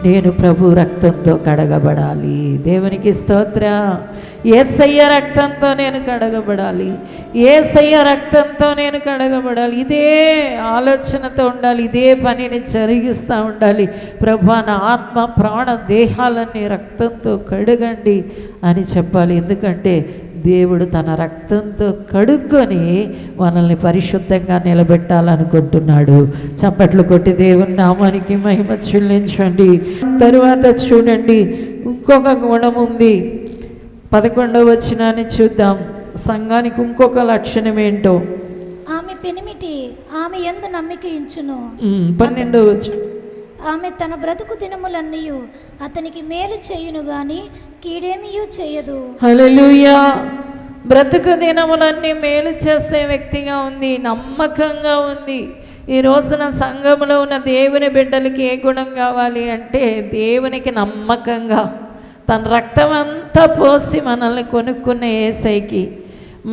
నేను ప్రభు రక్తంతో కడగబడాలి. దేవునికి స్తోత్రం. యేసయ్య రక్తంతో నేను కడగబడాలి, యేసయ్య రక్తంతో నేను కడగబడాలి. ఇదే ఆలోచనతో ఉండాలి, ఇదే పనిని జరిగిస్తూ ఉండాలి. ప్రభు నా ఆత్మ ప్రాణ దేహాలన్నీ రక్తంతో కడగండి అని చెప్పాలి. ఎందుకంటే దేవుడు తన రక్తంతో కడుక్కొని మనల్ని పరిశుద్ధంగా నిలబెట్టాలనుకుంటున్నాడు. చప్పట్లు కొట్టి దేవుని నామానికి మహిమ చెల్లించండి. తరువాత చూడండి, ఇంకొక గుణం ఉంది. 11వ వచనాన్ని చూద్దాం. సంఘానికి ఇంకొక లక్షణం ఏంటో. ఆమె పెనిమిటి ఆమె యందు నమ్మిక ఉంచును. 12వ వచనం. ఆమె తన బ్రతుకు దినములన్నీ అతనికి మేలు చేయును గాని కీడేమియూ చేయదు. హల్లెలూయా. బ్రతుకు దినములన్నీ మేలు చేసే వ్యక్తిగా ఉంది, నమ్మకంగా ఉంది. ఈ రోజున సంఘంలో ఉన్న దేవుని బిడ్డలకి ఏ గుణం కావాలి అంటే, దేవునికి నమ్మకంగా తన రక్తం అంతా పోసి మనల్ని కొనుక్కున్న యేసయ్యకి,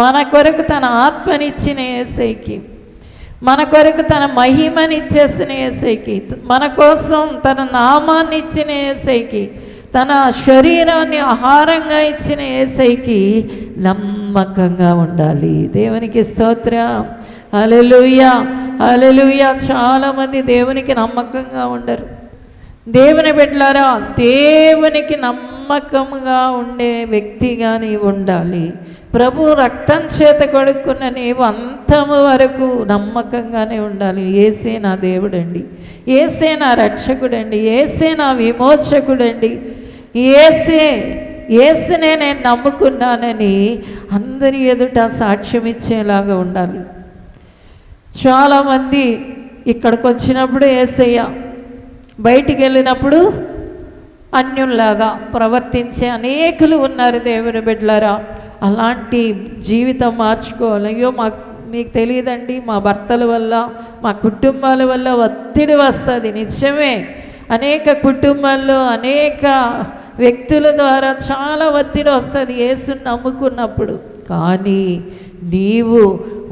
మన కొరకు తన ఆత్మనిచ్చిన యేసయ్యకి, మన కొరకు తన మహిమనిచ్చేసిన యేసయ్యకి, మన కోసం తన నామాన్ని ఇచ్చిన యేసయ్యకి, తన శరీరాన్ని ఆహారంగా ఇచ్చిన యేసయ్యకి నమ్మకంగా ఉండాలి. దేవునికి స్తోత్రం. హల్లెలూయా, హల్లెలూయా. చాలామంది దేవునికి నమ్మకంగా ఉండరు. దేవుని బిడ్డలారా, దేవునికి నమ్మకంగా ఉండే వ్యక్తిగా నీవు ఉండాలి. ప్రభు రక్తం చేత కొడుకున్న నీవు అంతము వరకు నమ్మకంగానే ఉండాలి. యేసే నా దేవుడండి, యేసే నా రక్షకుడండి, యేసే నా విమోచకుడండి, యేసునే నేను నమ్ముకున్నానని అందరి ఎదుట సాక్ష్యం ఇచ్చేలాగా ఉండాలి. చాలామంది ఇక్కడికి వచ్చినప్పుడు యేసయ్య, బయటికి వెళ్ళినప్పుడు అన్యుల్లాగా ప్రవర్తించే అనేకులు ఉన్నారు. దేవుని బిడ్డలారా, అలాంటి జీవితం మార్చుకోవాలి. అయ్యో మీకు తెలియదండి, మా భర్తల వల్ల మా కుటుంబాల వల్ల ఒత్తిడి వస్తుంది. నిజమే, అనేక కుటుంబాల్లో అనేక వ్యక్తుల ద్వారా చాలా ఒత్తిడి వస్తుంది యేసుని నమ్ముకున్నప్పుడు. కానీ నీవు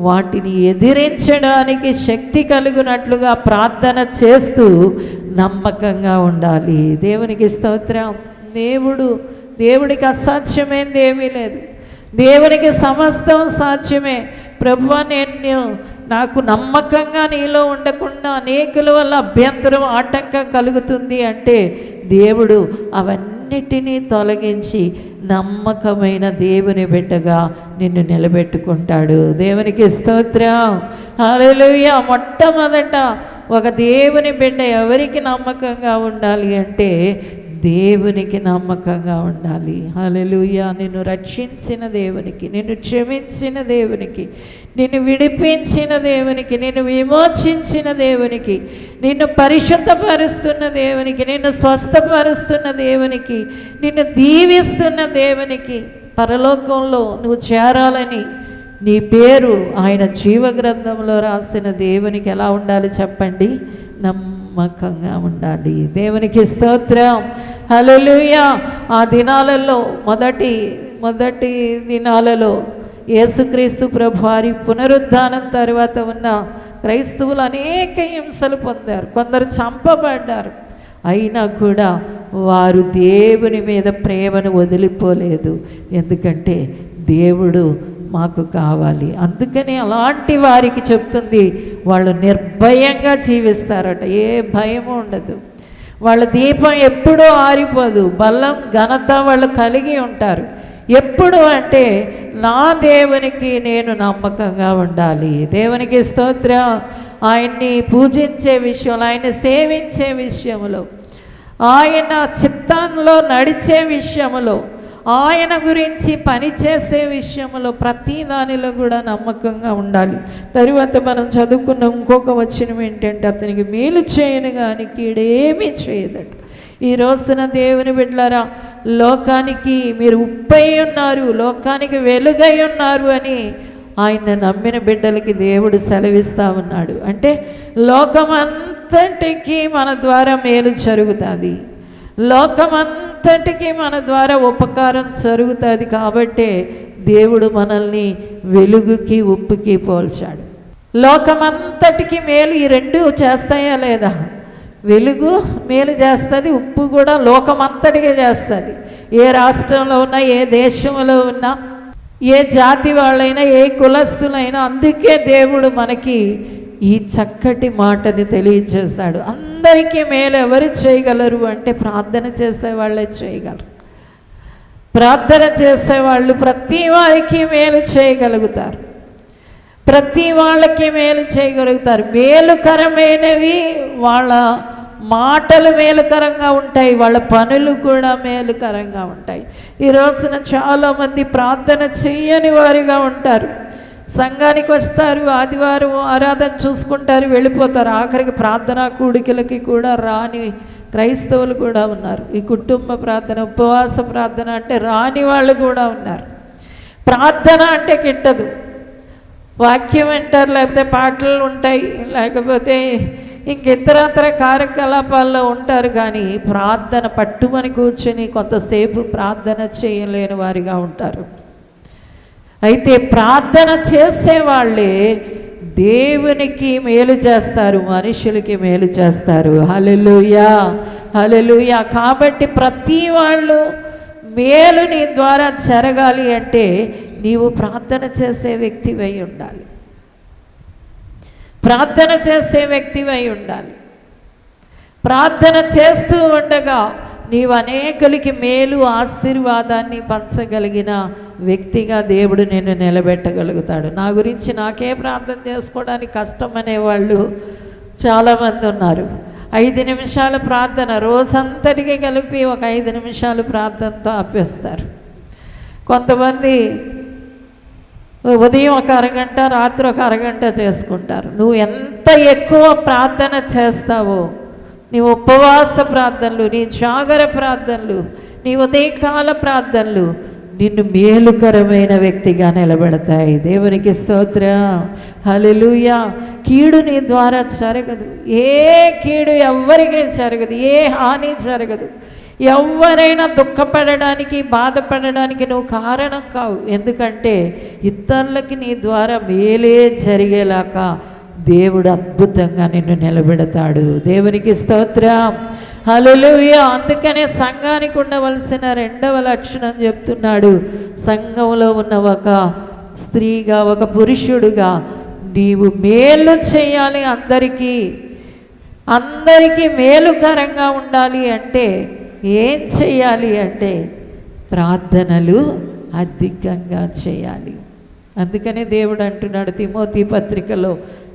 వాటిని ఎదిరించడానికి శక్తి కలుగునట్లుగా ప్రార్థన చేస్తూ నమ్మకంగా ఉండాలి. దేవునికి స్తోత్రం. దేవుడికి అసాధ్యమైంది ఏమీ లేదు. దేవునికి సమస్తం సాధ్యమే. ప్రభువా, నాకు నమ్మకంగా నీలో ఉండకుండా అనేకుల వల్ల అభ్యంతరం ఆటంకం కలుగుతుంది అంటే దేవుడు అవన్నిటినీ తొలగించి నమ్మకమైన దేవుని బిడ్డగా నిన్ను నిలబెట్టుకుంటాడు. దేవునికి స్తోత్రం. హల్లెలూయా. మొట్టమొదట ఒక దేవుని బిడ్డ ఎవరికి నమ్మకంగా ఉండాలి అంటే దేవునికి నమ్మకంగా ఉండాలి. హల్లెలూయా. నిన్ను రక్షించిన దేవునికి, నిన్ను క్షమించిన దేవునికి, నిన్ను విడిపించిన దేవునికి, నిన్ను విమోచించిన దేవునికి, నిన్ను పరిశుద్ధపరుస్తున్న దేవునికి, నిన్ను స్వస్థపరుస్తున్న దేవునికి, నిన్ను దీవిస్తున్న దేవునికి, పరలోకంలో నువ్వు చేరాలని నీ పేరు ఆయన జీవగ్రంథంలో రాసిన దేవునికి ఎలా ఉండాలి చెప్పండి? నమ్మకంగా ఉండాలి. దేవునికి స్తోత్రం. హల్లెలూయా. ఆ దినాలలో మొదటి దినాలలో యేసుక్రీస్తు ప్రభువారి పునరుద్ధానం తర్వాత ఉన్న క్రైస్తవులు అనేక హింసలు పొందారు, కొందరు చంపబడ్డారు. అయినా కూడా వారు దేవుని మీద ప్రేమను వదిలిపోలేదు. ఎందుకంటే దేవుడు మాకు కావాలి. అందుకని అలాంటి వారికి చెప్తుంది, వాళ్ళు నిర్భయంగా జీవిస్తారట. ఏ భయము ఉండదు. వాళ్ళ దీపం ఎప్పుడూ ఆరిపోదు. బలం ఘనత వాళ్ళు కలిగి ఉంటారు. ఎప్పుడు అంటే నా దేవునికి నేను నమ్మకంగా ఉండాలి. దేవునికి స్తోత్రం. ఆయన్ని పూజించే విషయంలో, ఆయన్ని సేవించే విషయంలో, ఆయన చిత్తంలో నడిచే విషయంలో, ఆయన గురించి పనిచేసే విషయంలో, ప్రతి దానిలో కూడా నమ్మకంగా ఉండాలి. తరువాత మనం చదువుకున్న ఇంకొక వచనం ఏంటంటే, అతనికి మేలు చేయను కానీ కీడేమీ చేయదట. ఈ రోజున దేవుని బిడ్డలారా, లోకానికి మీరు ఉప్పై ఉన్నారు, లోకానికి వెలుగై ఉన్నారు అని ఆయన నమ్మిన బిడ్డలకి దేవుడు సెలవిస్తూ ఉన్నాడు. అంటే లోకమంతటికి మన ద్వారా మేలు జరుగుతుంది, లోకమంతటికి మన ద్వారా ఉపకారం జరుగుతుంది. కాబట్టే దేవుడు మనల్ని వెలుగుకి ఉప్పుకి పోల్చాడు. లోకమంతటికి మేలు ఈ రెండు చేస్తాయా లేదా? వెలుగు మేలు చేస్తుంది, ఉప్పు కూడా లోకమంతటిగా చేస్తుంది. ఏ రాష్ట్రంలో ఉన్నా, ఏ దేశంలో ఉన్నా, ఏ జాతి వాళ్ళైనా, ఏ కులస్తులైనా. అందుకే దేవుడు మనకి ఈ చక్కటి మాటని తెలియచేశాడు. అందరికీ మేలు ఎవరు చేయగలరు అంటే ప్రార్థన చేసేవాళ్ళే చేయగలరు. ప్రార్థన చేసేవాళ్ళు ప్రతి వారికి మేలు చేయగలుగుతారు, ప్రతి వాళ్ళకి మేలు చేయగలుగుతారు. మేలుకరమైనవి వాళ్ళ మాటలు మేలుకరంగా ఉంటాయి, వాళ్ళ పనులు కూడా మేలుకరంగా ఉంటాయి. ఈ రోజున చాలామంది ప్రార్థన చేయని వారిగా ఉంటారు. సంఘానికి వస్తారు, ఆదివారం ఆరాధన చూసుకుంటారు, వెళ్ళిపోతారు. ఆఖరికి ప్రార్థనా కూడికలకి కూడా రాని క్రైస్తవులు కూడా ఉన్నారు. ఈ కుటుంబ ప్రార్థన, ఉపవాస ప్రార్థన అంటే రాని వాళ్ళు కూడా ఉన్నారు. ప్రార్థన అంటే గిట్టదు, వాక్యం వింటారు, లేకపోతే పాటలు ఉంటాయి, లేకపోతే ఇతరత్ర కార్యకలాపాల్లో ఉంటారు. కానీ ప్రార్థన పట్టుమని కూర్చొని కొంతసేపు ప్రార్థన చేయలేని వారిగా ఉంటారు. అయితే ప్రార్థన చేసేవాళ్ళే దేవునికి మేలు చేస్తారు, మనుషులకి మేలు చేస్తారు. హల్లెలూయా, హల్లెలూయా. కాబట్టి ప్రతి వాళ్ళు మేలు నీ ద్వారా జరగాలి అంటే నీవు ప్రార్థన చేసే వ్యక్తివై ఉండాలి, ప్రార్థన చేసే వ్యక్తివై ఉండాలి. ప్రార్థన చేస్తూ ఉండగా నీవు అనేకులకి మేలు, ఆశీర్వాదాన్ని పంచగలిగిన వ్యక్తిగా దేవుడు నిన్ను నిలబెట్టగలుగుతాడు. నా గురించి నాకే ప్రార్థన చేసుకోవడానికి కష్టం అనేవాళ్ళు చాలామంది ఉన్నారు. 5 నిమిషాల ప్రార్థన రోజంతటికి కలిపి ఒక 5 నిమిషాలు ప్రార్థనతో ఆపేస్తారు. కొంతమంది ఉదయం ఒక అరగంట, రాత్రి ఒక అరగంట చేసుకుంటారు. నువ్వు ఎంత ఎక్కువ ప్రార్థన చేస్తావో, నీ ఉపవాస ప్రార్థనలు, నీ జాగర ప్రార్థనలు, నీ ఉదయకాల ప్రార్థనలు నిన్ను మేలుకరమైన వ్యక్తిగా నిలబెడతాయి. దేవునికి స్తోత్రం, హల్లెలూయా. కీడు నీ ద్వారా జరగదు, ఏ కీడు ఎవ్వరికీ జరగదు, ఏ హాని జరగదు. ఎవరైనా దుఃఖపడడానికి, బాధపడడానికి నువ్వు కారణం కావు. ఎందుకంటే ఇతరులకి నీ ద్వారా మేలే జరిగేలాగా దేవుడు అద్భుతంగా నిన్ను నిలబెడతాడు. దేవునికి స్తోత్రం, హల్లెలూయా. అందుకనే సంఘానికి ఉండవలసిన 2వ లక్షణం చెప్తున్నాడు. సంఘంలో ఉన్న ఒక స్త్రీగా, ఒక పురుషుడుగా నీవు మేలు చేయాలి, అందరికీ మేలుకరంగా ఉండాలి అంటే ఏం చేయాలి అంటే ప్రార్థనలు అధికంగా చేయాలి. అందుకనే దేవుడు అంటున్నాడు తిమోతి పత్రికలో,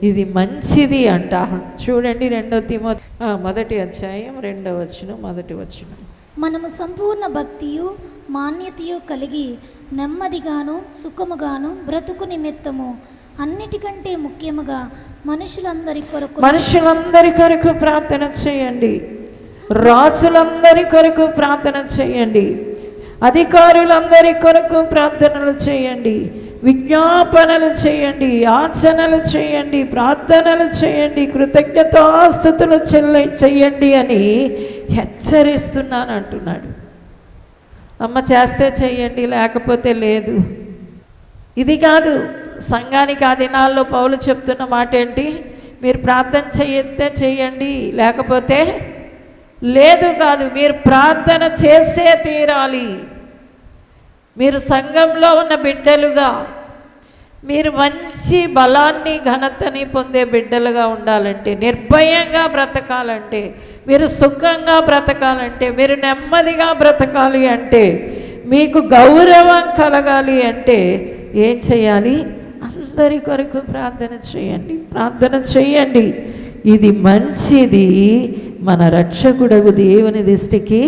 ఇది మంచిది అంట. చూడండి 2 తిమోతి 1వ అధ్యాయం 2వ వచనం, 1వ వచనం. మనము సంపూర్ణ భక్తియు మాన్యతయు కలిగి నెమ్మదిగాను సుఖముగాను బ్రతుకు నిమిత్తము అన్నిటికంటే ముఖ్యముగా మనుషులందరి కొరకు ప్రార్థన చేయండి, రాజులందరి కొరకు ప్రార్థన చేయండి, అధికారులందరి కొరకు ప్రార్థనలు చేయండి, విజ్ఞాపనలు చేయండి, యాచనలు చేయండి, ప్రార్థనలు చేయండి, కృతజ్ఞతాస్తుతులు చెయ్యండి అని హెచ్చరిస్తున్నాను అంటున్నాడు. అమ్మ చేస్తే చెయ్యండి, లేకపోతే లేదు. ఇది కాదు సంఘానికి ఆ దినాల్లో పౌలు చెప్తున్న మాట ఏంటి? మీరు ప్రార్థన చేయితే చెయ్యండి, లేకపోతే లేదు కాదు. మీరు ప్రార్థన చేసే తీరాలి. మీరు సంఘంలో ఉన్న బిడ్డలుగా మీరు మంచి బలాన్ని, ఘనతని పొందే బిడ్డలుగా ఉండాలంటే, నిర్భయంగా బ్రతకాలంటే, మీరు సుఖంగా బ్రతకాలంటే, మీరు నెమ్మదిగా బ్రతకాలి అంటే, మీకు గౌరవం కలగాలి అంటే ఏం చేయాలి? అందరి కొరకు ప్రార్థన చేయండి, ప్రార్థన చేయండి. ఇది మంచిది, మన రక్షకుడగు దేవుని దృష్టికి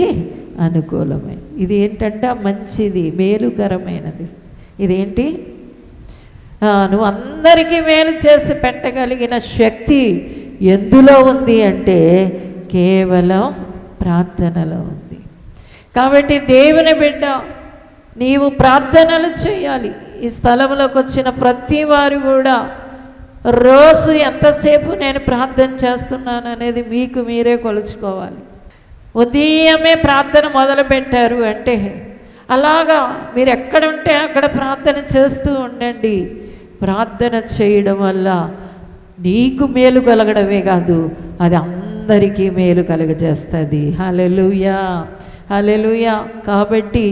అనుకూలమే. ఇది ఏంటంటే మంచిది, మేలుకరమైనది. ఇదేంటి? నువ్వు అందరికీ మేలు చేసి పెట్టగలిగిన శక్తి ఎందులో ఉంది అంటే కేవలం ప్రార్థనలో ఉంది. కాబట్టి దేవుని బిడ్డ, నీవు ప్రార్థనలు చేయాలి. ఈ స్థలంలోకి వచ్చిన ప్రతి వారు కూడా రోజు ఎంతసేపు నేను ప్రార్థన చేస్తున్నాను అనేది మీకు మీరే కొలుచుకోవాలి. ఉదయమే ప్రార్థన మొదలుపెట్టారు అంటే అలాగా మీరు ఎక్కడ ఉంటే అక్కడ ప్రార్థన చేస్తూ ఉండండి. ప్రార్థన చేయడం వల్ల నీకు మేలు కలగడమే కాదు, అది అందరికీ మేలు కలుగజేస్తుంది. హల్లెలూయా, హల్లెలూయా. కాబట్టి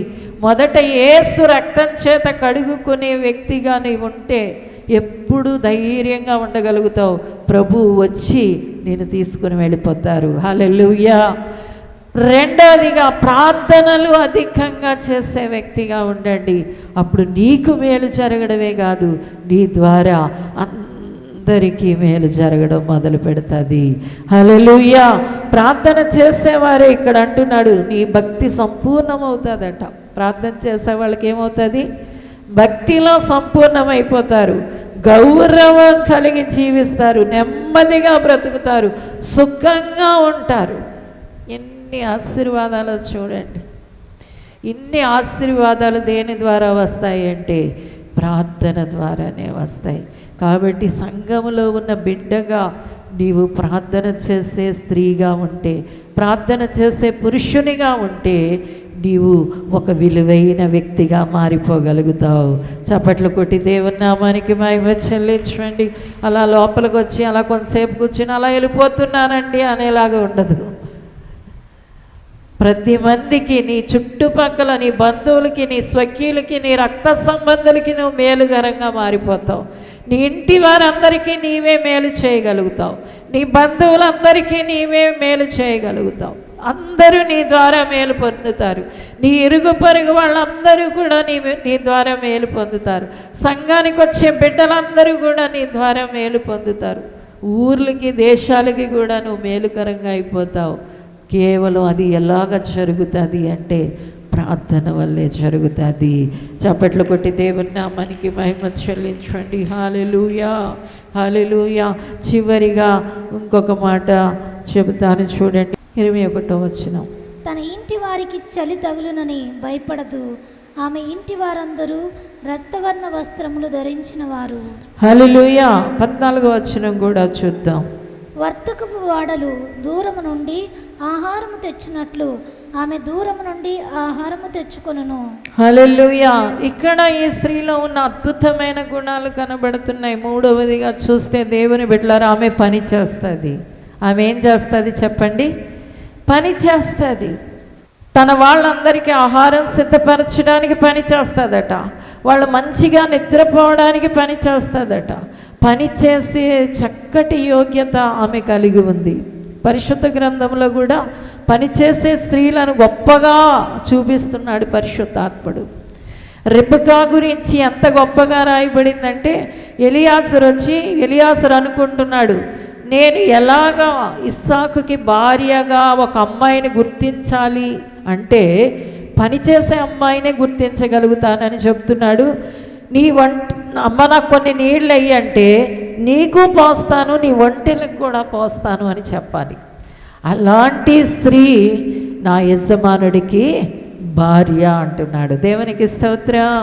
మొదట యేసు రక్తం చేత కడుగుకునే వ్యక్తిగా నీవు ఉంటే ఎప్పుడు ధైర్యంగా ఉండగలుగుతావు. ప్రభువు వచ్చి నేను తీసుకుని వెళ్ళిపోతారు. హల్లెలూయా. రెండవదిగా ప్రార్థనలు అధికంగా చేసే వ్యక్తిగా ఉండండి. అప్పుడు నీకు మేలు జరగడమే కాదు, నీ ద్వారా అందరికీ మేలు జరగడం మొదలు పెడుతుంది. హల్లెలూయా. ప్రార్థన చేసేవారే ఇక్కడ అంటున్నాడు నీ భక్తి సంపూర్ణమవుతుందట. ప్రార్థన చేసే వాళ్ళకి ఏమవుతుంది? భక్తిలో సంపూర్ణమైపోతారు, గౌరవం కలిగి జీవిస్తారు, నెమ్మదిగా బ్రతుకుతారు, సుఖంగా ఉంటారు. ఎన్ని ఆశీర్వాదాలు చూడండి. ఇన్ని ఆశీర్వాదాలు దేని ద్వారా వస్తాయి అంటే ప్రార్థన ద్వారానే వస్తాయి. కాబట్టి సంఘములో ఉన్న బిడ్డగా నీవు ప్రార్థన చేసే స్త్రీగా ఉంటే, ప్రార్థన చేసే పురుషునిగా ఉంటే నీవు ఒక విలువైన వ్యక్తిగా మారిపోగలుగుతావు. చప్పట్లు కొట్టి దేవుని నామానికి మహిమ చెల్లించండి. అలా లోపలికి వచ్చి అలా కొంతసేపు కూర్చుని అలా వెళ్ళిపోతున్నానండి అనేలాగా ఉండదు. ప్రతి మందికి, నీ చుట్టుపక్కల నీ బంధువులకి, నీ స్వకీయులకి, నీ రక్త సంబంధులకి నువ్వు మేలుకరంగా మారిపోతావు. నీ ఇంటి వారందరికీ నీవే మేలు చేయగలుగుతావు. నీ బంధువులందరికీ నీవే మేలు చేయగలుగుతావు. అందరూ నీ ద్వారా మేలు పొందుతారు. నీ ఇరుగు పొరుగు వాళ్ళందరూ కూడా నీ ద్వారా మేలు పొందుతారు. సంఘానికి వచ్చే బిడ్డలందరూ కూడా నీ ద్వారా మేలు పొందుతారు. ఊర్లకి, దేశాలకి కూడా నువ్వు మేలుకరంగా అయిపోతావు. కేవలం అది ఎలాగ జరుగుతుంది అంటే ప్రార్థన వల్లే జరుగుతుంది. చప్పట్లు కొట్టి దేవుని నామానికి మహిమ చెల్లించండి. హల్లెలూయా, హల్లెలూయా. చివరిగా ఇంకొక మాట చెబుతాను చూడండి. 21వ వచనం. తన ఇంటి వారికి చలి తగులునని భయపడదు, ఆమె ఇంటి వారందరూ రక్తవర్ణ వస్త్రములు ధరించిన వారు. హల్లెలూయా. 14వ వచనం కూడా చూద్దాం. వర్తకపు వాడలు దూరము నుండి ఆహారము తెచ్చినట్లు ఆమె దూరము నుండి ఆహారము తెచ్చుకొనును. హల్లెలూయా. ఇక్కడ ఈ స్త్రీలో ఉన్న అద్భుతమైన గుణాలు కనబడుతున్నాయి. మూడవదిగా చూస్తే దేవుని బిడ్డలారా, ఆమె పని చేస్తుంది. ఆమె ఏం చేస్తుంది చెప్పండి? పని చేస్తుంది. తన వాళ్ళందరికీ ఆహారం సిద్ధపరచడానికి పని చేస్తుందట. వాళ్ళు మంచిగా నిద్రపోవడానికి పని చేస్తుందట. పని చేసే చక్కటి యోగ్యత ఆమె కలిగి ఉంది. పరిశుద్ధ గ్రంథంలో కూడా పనిచేసే స్త్రీలను గొప్పగా చూపిస్తున్నాడు పరిశుద్ధాత్ముడు. రెబెకా గురించి ఎంత గొప్పగా రాయబడిందంటే, ఎలియాసరు అనుకుంటున్నాడు, నేను ఎలాగా ఇస్సాకుకి భార్యగా ఒక అమ్మాయిని గుర్తించాలి అంటే పనిచేసే అమ్మాయినే గుర్తించగలుగుతానని చెప్తున్నాడు. అమ్మ నాకు కొన్ని నీళ్ళు అయ్యి అంటే నీకు పోస్తాను, నీ ఒంటెలకు కూడా పోస్తాను అని చెప్పాలి. అలాంటి స్త్రీ నా యజమానుడికి భార్య అంటున్నాడు. దేవునికి స్తోత్రం.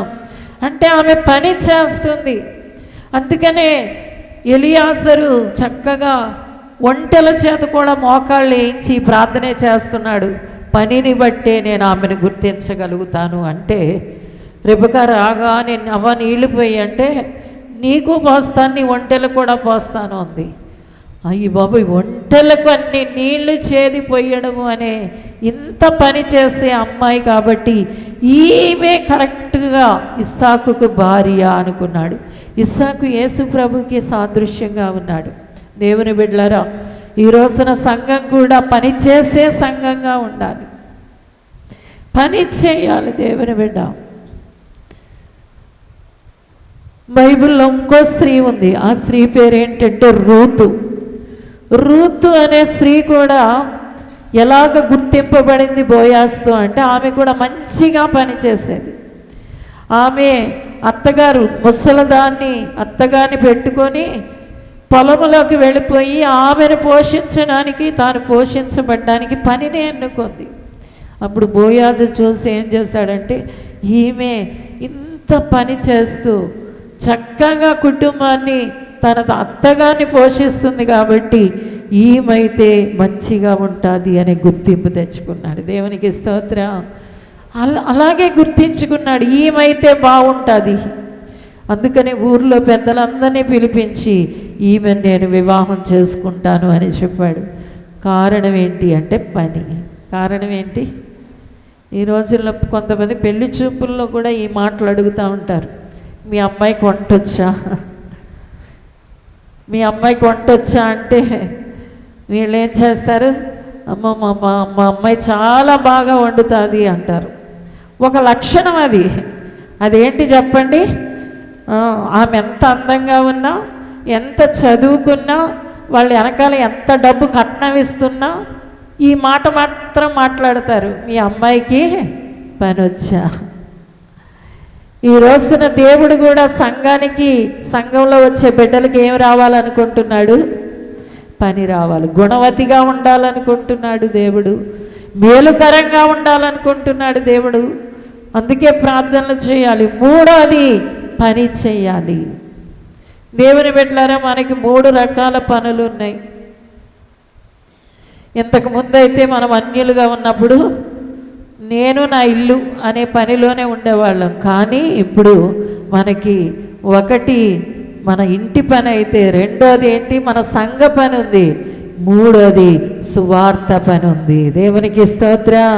అంటే ఆమె పని చేస్తుంది. అందుకనే ఎలియాసరు చక్కగా ఒంటెల చేత కూడా మోకాళ్ళు వేయించి ప్రార్థనే చేస్తున్నాడు. పనిని బట్టే నేను ఆమెను గుర్తించగలుగుతాను అంటే, రెబెకా రాగా నేను అవ్వ నీళ్ళు పోయి అంటే నీకు పోస్తాను, నీ ఒంటెలు కూడా పోస్తాను అంది. అయ్యి బాబు, ఒంటెలకు అన్ని నీళ్లు చేదిపోయడము అనే ఇంత పని చేసే అమ్మాయి కాబట్టి ఈమె కరెక్ట్గా ఇస్సాకుకు భార్య అనుకున్నాడు. ఇస్సాకు యేసు ప్రభుకి సాదృశ్యంగా ఉన్నాడు. దేవుని బిడ్డలారా, ఈ రోజున సంఘం కూడా పని చేసే సంఘంగా ఉండాలి. పని చేయాలి దేవుని బిడ్డ. బైబిల్లో ఇంకో స్త్రీ ఉంది. ఆ స్త్రీ పేరు ఏంటంటే రూతు అనే స్త్రీ కూడా ఎలాగ గుర్తింపబడింది బోయాస్తో అంటే, ఆమె కూడా మంచిగా పనిచేసేది. ఆమె అత్తగారు ముసలదాన్ని అత్తగారిని పెట్టుకొని పొలంలోకి వెళ్ళిపోయి ఆమెను పోషించడానికి, తాను పోషించబడ్డానికి పనిని ఎన్నుకుంది. అప్పుడు బోయాజు చూసి ఏం చేశాడంటే, ఈమె ఇంత పని చేస్తూ చక్కగా కుటుంబాన్ని తన అత్తగారిని పోషిస్తుంది కాబట్టి ఈమైతే మంచిగా ఉంటుంది అనే గుర్తింపు తెచ్చుకున్నాడు. దేవునికి స్తోత్రం. అలాగే గుర్తించుకున్నాడు, ఈమైతే బాగుంటుంది. అందుకని ఊర్లో పెద్దలందరినీ పిలిపించి ఈమెను నేను వివాహం చేసుకుంటాను అని చెప్పాడు. కారణం ఏంటి అంటే పని. కారణం ఏంటి? ఈ రోజుల్లో కొంతమంది పెళ్లి చూపుల్లో కూడా ఈ మాటలు అడుగుతూ ఉంటారు. మీ అమ్మాయికి వంట వచ్చా? మీ అమ్మాయికి వంట వచ్చా అంటే వీళ్ళు ఏం చేస్తారు? అమ్మ మా అమ్మాయి చాలా బాగా వండుతుంది అంటారు. ఒక లక్షణం అది. అదేంటి చెప్పండి? ఆమె ఎంత అందంగా ఉన్నా, ఎంత చదువుకున్నా, వాళ్ళు వెనకాల ఎంత డబ్బు కట్నం ఇస్తున్నా ఈ మాట మాత్రం మాట్లాడతారు, మీ అమ్మాయికి పని వచ్చా. ఈ రోజున దేవుడు కూడా సంఘంలో వచ్చే బిడ్డలకి ఏం రావాలనుకుంటున్నాడు? పని రావాలి. గుణవతిగా ఉండాలనుకుంటున్నాడు దేవుడు. మేలుకరంగా ఉండాలనుకుంటున్నాడు దేవుడు. అందుకే ప్రార్థనలు చేయాలి. మూడోది పని చేయాలి. దేవుని బిడ్డలారా, మనకి 3 రకాల పనులు ఉన్నాయి. ఇంతకుముందు అయితే మనం అన్యులుగా ఉన్నప్పుడు నేను నా ఇల్లు అనే పనిలోనే ఉండేవాళ్ళం. కానీ ఇప్పుడు మనకి ఒకటి మన ఇంటి పని అయితే, రెండోది ఏంటి? మన సంఘ పని ఉంది, మూడోది సువార్త పని ఉంది. దేవునికి స్తోత్రం,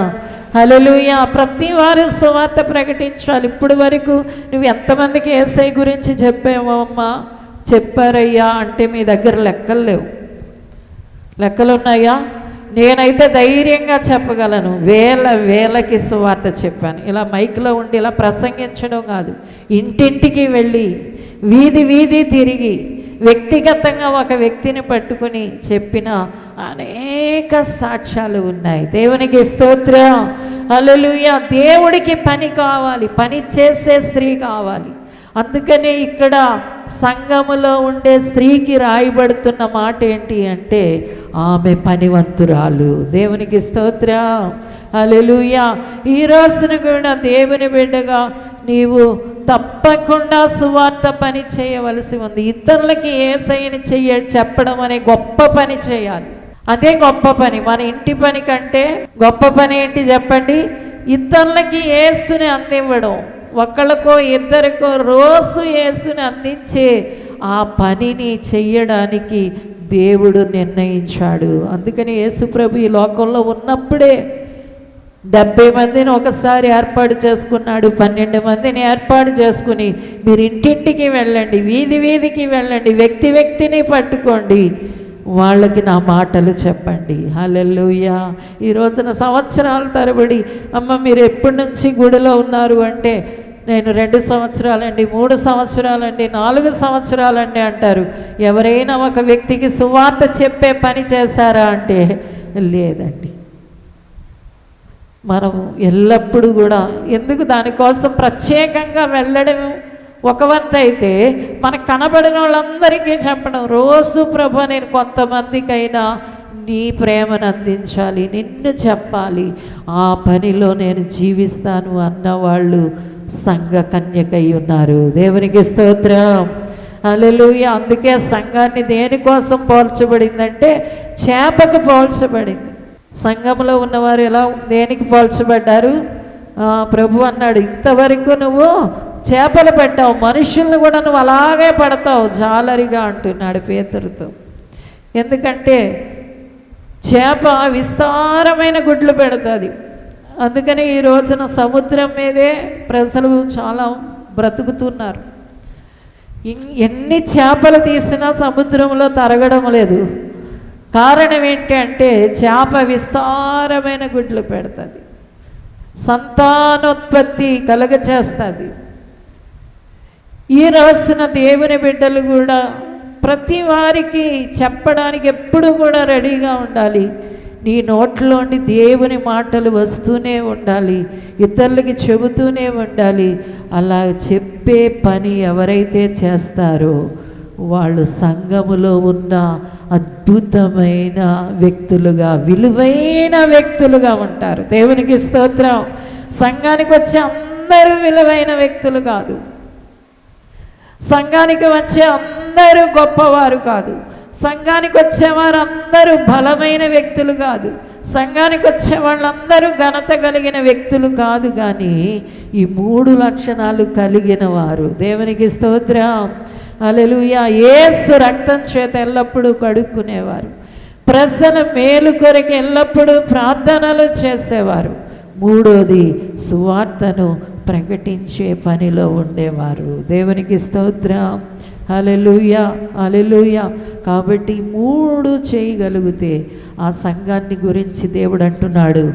హల్లెలూయా. ప్రతి వారు సువార్త ప్రకటించాలి. ఇప్పుడు వరకు నువ్వు ఎంతమందికి యేసయ్య గురించి చెప్పావో అమ్మా, చెప్పారయ్యా అంటే మీ దగ్గర లెక్కలు లేవు. లెక్కలు ఉన్నాయా? నేనైతే ధైర్యంగా చెప్పగలను, వేలకి సువార్త చెప్పాను. ఇలా మైక్లో ఉండి ఇలా ప్రసంగించడం కాదు, ఇంటింటికి వెళ్ళి వీధి తిరిగి వ్యక్తిగతంగా ఒక వ్యక్తిని పట్టుకుని చెప్పిన అనేక సాక్ష్యాలు ఉన్నాయి. దేవునికి స్తోత్రం, హల్లెలూయా. దేవుడికి పని కావాలి, పని చేసే స్త్రీ కావాలి. అందుకనే ఇక్కడ సంఘములో ఉండే స్త్రీకి రాయబడుతున్న మాట ఏంటి అంటే ఆమె పనివంతురాలు. దేవునికి స్తోత్రం, హల్లెలూయా. ఈ రోజున కూడా దేవుని బిడ్డగా నీవు తప్పకుండా సువార్త పని చేయవలసి ఉంది. ఇతరులకి యేసయ్యని చెప్పడం అనే గొప్ప పని చేయాలి. అదే గొప్ప పని. మన ఇంటి పని కంటే గొప్ప పని ఏంటి చెప్పండి? ఇతరులకి యేసుని అందివ్వడం. ఒకళ్ళకో ఇద్దరికో రోజు యేసుని అందించే ఆ పనిని చెయ్యడానికి దేవుడు నిర్ణయించాడు. అందుకని యేసు ప్రభు ఈ లోకంలో ఉన్నప్పుడే 70 మందిని ఒకసారి ఏర్పాటు చేసుకున్నాడు. 12 మందిని ఏర్పాటు చేసుకుని మీరు ఇంటింటికి వెళ్ళండి, వీధికి వెళ్ళండి, వ్యక్తిని పట్టుకోండి, వాళ్ళకి నా మాటలు చెప్పండి. హల్లెలూయా. ఈ రోజున సంవత్సరాల తరబడి అమ్మ మీరు ఎప్పటి నుంచి గుడిలో ఉన్నారు అంటే నేను 2 సంవత్సరాలండి, 3 సంవత్సరాలండి, 4 సంవత్సరాలండి అంటారు. ఎవరైనా ఒక వ్యక్తికి సువార్త చెప్పే పని చేశారా అంటే లేదండి. మనము ఎల్లప్పుడూ కూడా ఎందుకు దానికోసం ప్రత్యేకంగా వెళ్ళడం ఒక వంత అయితే మనకు కనబడిన వాళ్ళందరికీ చెప్పడం. రోజు ప్రభు నేను కొంతమందికైనా నీ ప్రేమను అందించాలి, నిన్ను చెప్పాలి, ఆ పనిలో నేను జీవిస్తాను అన్నవాళ్ళు సంఘ కన్యకై ఉన్నారు. దేవునికి స్తోత్రం, హల్లెలూయా. అందుకే సంఘాన్ని దేనికోసం పోల్చబడిందంటే చేపకు పోల్చబడింది. సంఘంలో ఉన్నవారు ఎలా దేనికి పోల్చబడ్డారు? ప్రభు అన్నాడు, ఇంతవరకు నువ్వు చేపలు పెట్టావు, మనుషులను కూడా నువ్వు అలాగే పడతావు జాలరిగా అంటున్నాడు పేతురుతో. ఎందుకంటే చేప విస్తారమైన గుడ్లు పెడుతుంది. అందుకని ఈ రోజున సముద్రం మీదే ప్రజలు చాలా బ్రతుకుతున్నారు. ఎన్ని చేపలు తీసినా సముద్రంలో తరగడం లేదు. కారణం ఏంటి అంటే చేప విస్తారమైన గుడ్లు పెడుతుంది, సంతానోత్పత్తి కలుగచేస్తుంది. ఈ రోజున దేవుని బిడ్డలు కూడా ప్రతి వారికి చెప్పడానికి ఎప్పుడు కూడా రెడీగా ఉండాలి. నీ నోట్లోండి దేవుని మాటలు వస్తూనే ఉండాలి, ఇతరులకి చెబుతూనే ఉండాలి. అలా చెప్పే పని ఎవరైతే చేస్తారో వాళ్ళు సంఘములో ఉన్న అద్భుతమైన వ్యక్తులుగా, విలువైన వ్యక్తులుగా ఉంటారు. దేవునికి స్తోత్రం. సంఘానికి వచ్చే అందరూ విలువైన వ్యక్తులు కాదు, సంఘానికి వచ్చే అందరూ గొప్పవారు కాదు, సంఘానికి వచ్చేవారు అందరూ బలమైన వ్యక్తులు కాదు, సంఘానికి వచ్చే వాళ్ళందరూ ఘనత కలిగిన వ్యక్తులు కాదు. కానీ ఈ 3 లక్షణాలు కలిగిన వారు. దేవునికి స్తోత్రం, హల్లెలూయా. యేసు రక్తం చేత ఎల్లప్పుడూ కడుక్కునేవారు, ప్రజల మేలు కొరకు ఎల్లప్పుడూ ప్రార్థనలు చేసేవారు. మూడోది, సువార్తను ప్రకటించే పనిలో ఉండేవారు. దేవునికి స్తోత్రం. హల్లెలూయా, హల్లెలూయా. కాబట్టి 3 చేయగలిగితే ఆ సంఘాన్ని గురించి దేవుడు అంటున్నాడు,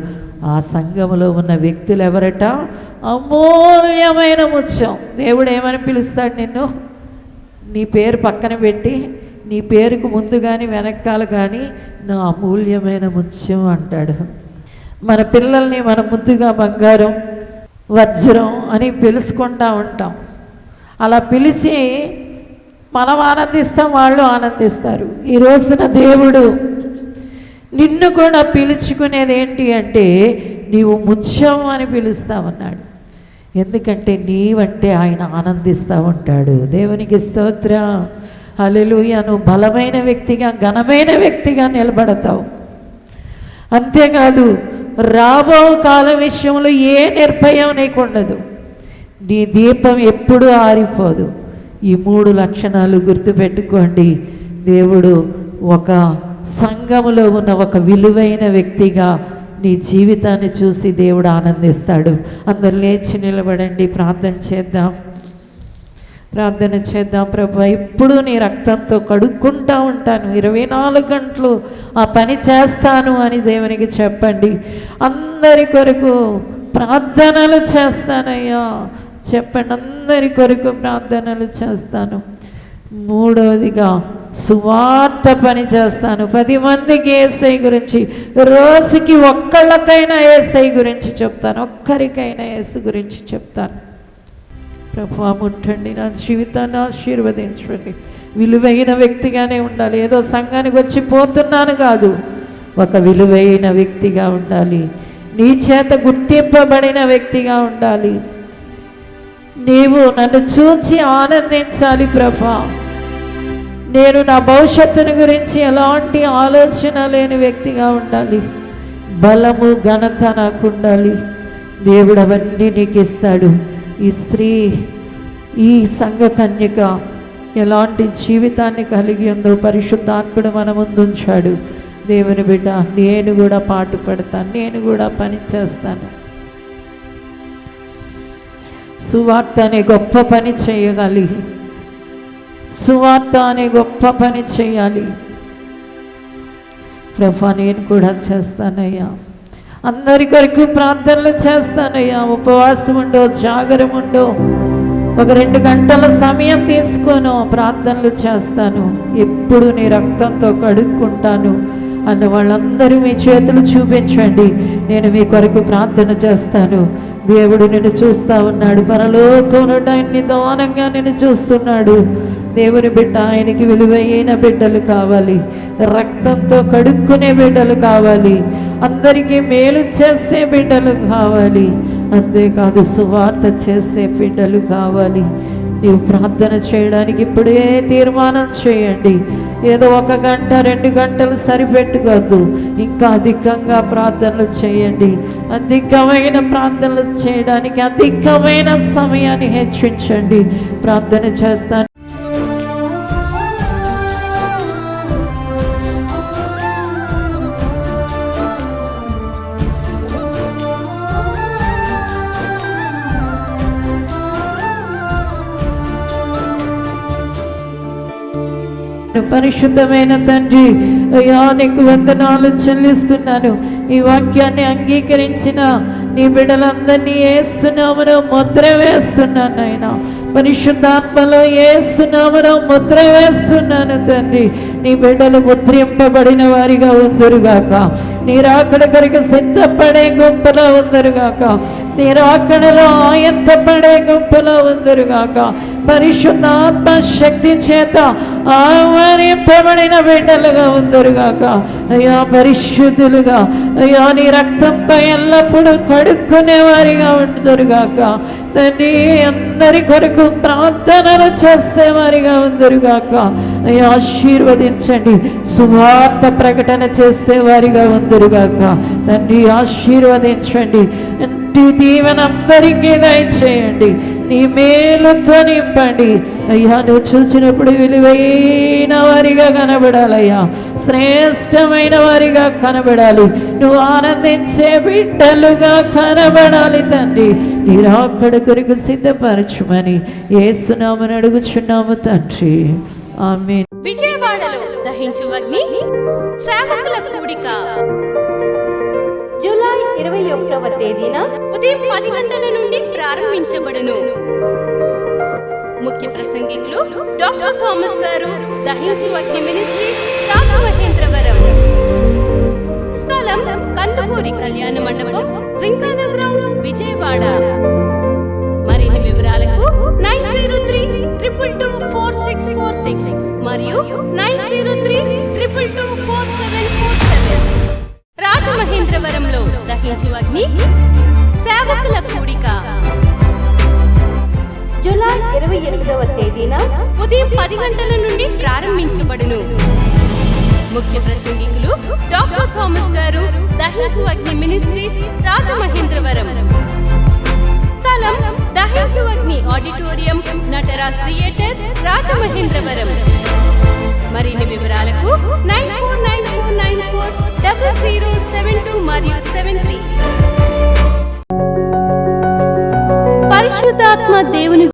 ఆ సంఘంలో ఉన్న వ్యక్తులు ఎవరట? అమూల్యమైన ముత్యం. దేవుడు ఏమని పిలుస్తాడు నిన్ను? నీ పేరు పక్కన పెట్టి, నీ పేరుకు ముందు కానీ వెనకాల కానీ నా అమూల్యమైన ముత్యం అంటాడు. మన పిల్లల్ని మనం ముద్దుగా బంగారం, వజ్రం అని పిలుచుకుంటూ ఉంటాం. అలా పిలిచి మనం ఆనందిస్తాం, వాళ్ళు ఆనందిస్తారు. ఈ రోజున దేవుడు నిన్ను కూడా పిలుచుకునేది ఏంటి అంటే, నీవు ముత్యం అని పిలుస్తామన్నాడు. ఎందుకంటే నీవంటే ఆయన ఆనందిస్తూ ఉంటాడు. దేవునికి స్తోత్రం. హల్లెలూయా. నువ్వు బలమైన వ్యక్తిగా, ఘనమైన వ్యక్తిగా నిలబడతావు. అంతేకాదు, రాబో కాలం విషయంలో ఏ నిర్భయం నీకు ఉండదు. నీ దీపం ఎప్పుడూ ఆరిపోదు. ఈ 3 లక్షణాలు గుర్తుపెట్టుకోండి. దేవుడు ఒక సంఘములో ఉన్న ఒక విలువైన వ్యక్తిగా నీ జీవితాన్ని చూసి దేవుడు ఆనందిస్తాడు. అందరు లేచి నిలబడండి, ప్రార్థన చేద్దాం. ప్రార్థన చేద్దాం. ప్రభు, ఎప్పుడు నీ రక్తంతో కడుక్కుంటూ ఉంటాను, 24 గంటలు ఆ పని చేస్తాను అని దేవునికి చెప్పండి. అందరి కొరకు ప్రార్థనలు చేస్తానయ్యా చెప్పండి. అందరి కొరకు ప్రార్థనలు చేస్తాను. మూడవదిగా, సువార్త పని చేస్తాను. 10 మందికి యేసయ్య గురించి, రోజుకి ఒక్కళ్ళకైనా యేసయ్య గురించి చెప్తాను, ఒక్కరికైనా యేసు గురించి చెప్తాను. ప్రభువా, ముట్టండి, నా జీవితాన్ని ఆశీర్వదించండి. విలువైన వ్యక్తిగానే ఉండాలి. ఏదో సంఘానికి వచ్చి పోతున్నాను కాదు, ఒక విలువైన వ్యక్తిగా ఉండాలి. నీ చేత గుర్తింపబడిన వ్యక్తిగా ఉండాలి. నీవు నన్ను చూచి ఆనందించాలి ప్రభా. నేను నా భవిష్యత్తుని గురించి ఎలాంటి ఆలోచన లేని వ్యక్తిగా ఉండాలి. బలము, ఘనత నాకు ఉండాలి. దేవుడు అవన్నీ నీకు ఇస్తాడు. ఈ స్త్రీ, ఈ సంఘ కన్యక ఎలాంటి జీవితాన్ని కలిగి ఉందో పరిశుద్ధాత్ముడు మన ముందు ఉంచాడు. దేవుని బిడ్డ, నేను కూడా పాటు పడతాను, నేను కూడా పని చేస్తాను. సువార్త అనే గొప్ప పని చేయగలి, సువార్త అనే గొప్ప పని చేయాలి. ప్రభా, నేను కూడా చేస్తానయ్యా. అందరి కొరకు ప్రార్థనలు చేస్తానయ్యా. ఉపవాసం ఉండో, జాగరం ఉండో, ఒక 2 గంటల సమయం తీసుకోను, ప్రార్థనలు చేస్తాను. ఎప్పుడు నీ రక్తంతో కడుక్కుంటాను అన్న వాళ్ళందరూ మీ చేతులు చూపించండి. నేను మీ కొరకు ప్రార్థన చేస్తాను. దేవుడు నిన్ను చూస్తూ ఉన్నాడు. పరలోకం నుండి ఆయన నిదానంగా నిన్ను చూస్తున్నాడు. దేవుని బిడ్డ, ఆయనకి విలువైన బిడ్డలు కావాలి, రక్తంతో కడుక్కునే బిడ్డలు కావాలి, అందరికీ మేలు చేసే బిడ్డలు కావాలి. అంతేకాదు, సువార్త చేసే బిడ్డలు కావాలి. నీవు ప్రార్థన చేయడానికి ఇప్పుడే తీర్మానం చేయండి. ఏదో 1 గంట 2 గంటలు సరిపెట్టుకోవద్దు, ఇంకా అధికంగా ప్రార్థనలు చేయండి. అధికమైన ప్రార్థనలు చేయడానికి అధికమైన సమయాన్ని హెచ్చించండి. ప్రార్థన చేస్తాను. పరిశుద్ధమైన తండ్రి, అయ్యా నీకు వందనాలు చెల్లిస్తున్నాను. ఈ వాక్యాన్ని అంగీకరించిన నీ బిడ్డలందరినీ యేసు నామములో ముద్ర వేస్తున్నాను నాయన. పరిశుద్ధాత్మలో యేసు నామములో ముద్ర వేస్తున్నాను తండ్రి. నీ బిడ్డలు ముద్రింపబడిన వారిగా ఉందరుగాక. నీ రాకడ కొరకు సిద్ధపడే గుంపులో ఉందరుగాక. నీ రాకడలో ఆయత్తపడే గుంపులో ఉందరుగాక. పరిశుద్ధాత్మ శక్తి చేత ఆవరింపబడిన బిడ్డలుగా ఉందరుగాక. అయ్యా, పరిశుద్ధులుగా, అయ్యా నీ రక్తంతో ఎల్లప్పుడూ కడుక్కునే వారిగా ఉందరుగాక. తండ్రి, అందరి కొరకు ప్రార్థనలు చేసేవారిగా ఉందరుగాక. అయ్యా ఆశీర్వదించండి. సువార్త ప్రకటన చేసేవారిగా ఉందరుగాక తండ్రి. ఆశీర్వదించండి. ఇంటి దీవెన అందరికీ దయచేయండి. నీ మేలుతో నింపండి అయ్యా. నువ్వు చూసినప్పుడు విలువైన వారిగా కనబడాలయ్యా, శ్రేష్టమైన వారిగా కనబడాలి. నువ్వు ఆనందించే బిడ్డలుగా కనబడాలి తండ్రి. నీ రాకడ కొరకు సిద్ధపరచుమని యేసునామమున అడుగుచున్నాము తండ్రి. ఆమేన్. విజయవాడలో దహించు అగ్ని సేవకుల కూడిక జూలై 21వ తేదీన ఉదయం 10 గంటల నుండి ప్రారంభించబడును. ముఖ్య ప్రసంగికులు డాక్టర్ థామస్ గారు, దహించు అగ్ని మినిస్ట్రీస్, రాజమహేంద్రవరం. స్థలం కందుకూరి కళ్యాణ మండపం, జింకానా గ్రౌండ్స్, విజయవాడ. మరిన్ని వివరాలకు 9032224646 మరియు 9032224747. రాజమహేంద్రవరంలో దహించు అగ్ని సేవకుల కూడిక జూలై 28వ తేదీన ఉదయం 10 గంటల నుండి ప్రారంభించబడును. ముఖ్య ప్రసంగికులు డాక్టర్ థామస్ గారు, దహించు అగ్ని మినిస్ట్రీస్, రాజమహేంద్రవరం. స్థలం దహించు అగ్ని ఆడిటోరియం, నటరాజ్ థియేటర్, రాజమహేంద్రవరం. మరిన్ని వివరాలకు 9494940072 మరియు 73. పరిశుద్ధాత్మ దేవుని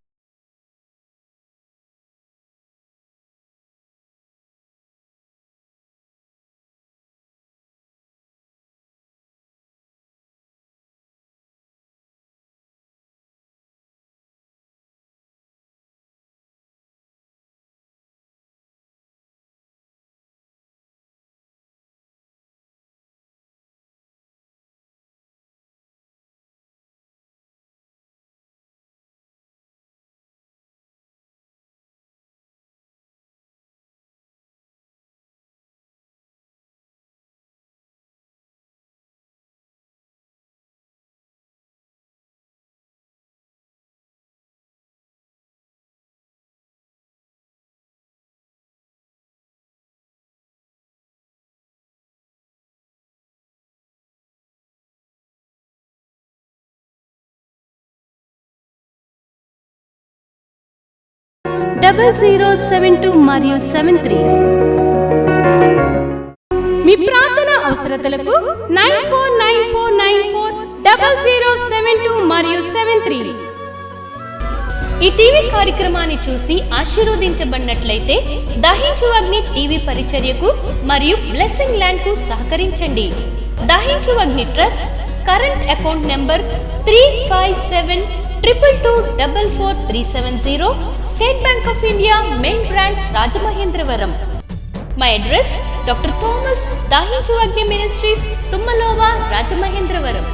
డబల్ 072 మరియు 73. మీ ప్రార్థన అవసరతలకు 9494940072 మరియు 73. ఈ టీవీ కార్యక్రమాన్ని చూసి ఆశీర్వదించబడినట్లయితే దహించు అగ్ని టీవీ పరిచర్యకు మరియు బ్లెస్సింగ్ ల్యాండ్ కు సహకరించండి. Dahinchu Agni trust current account number 357222444370, State Bank of India, main branch, Rajamahendravaram. My address doctor Thomas, Dahinchu Agni ministries, తుమ్మలోవా, Rajamahendravaram.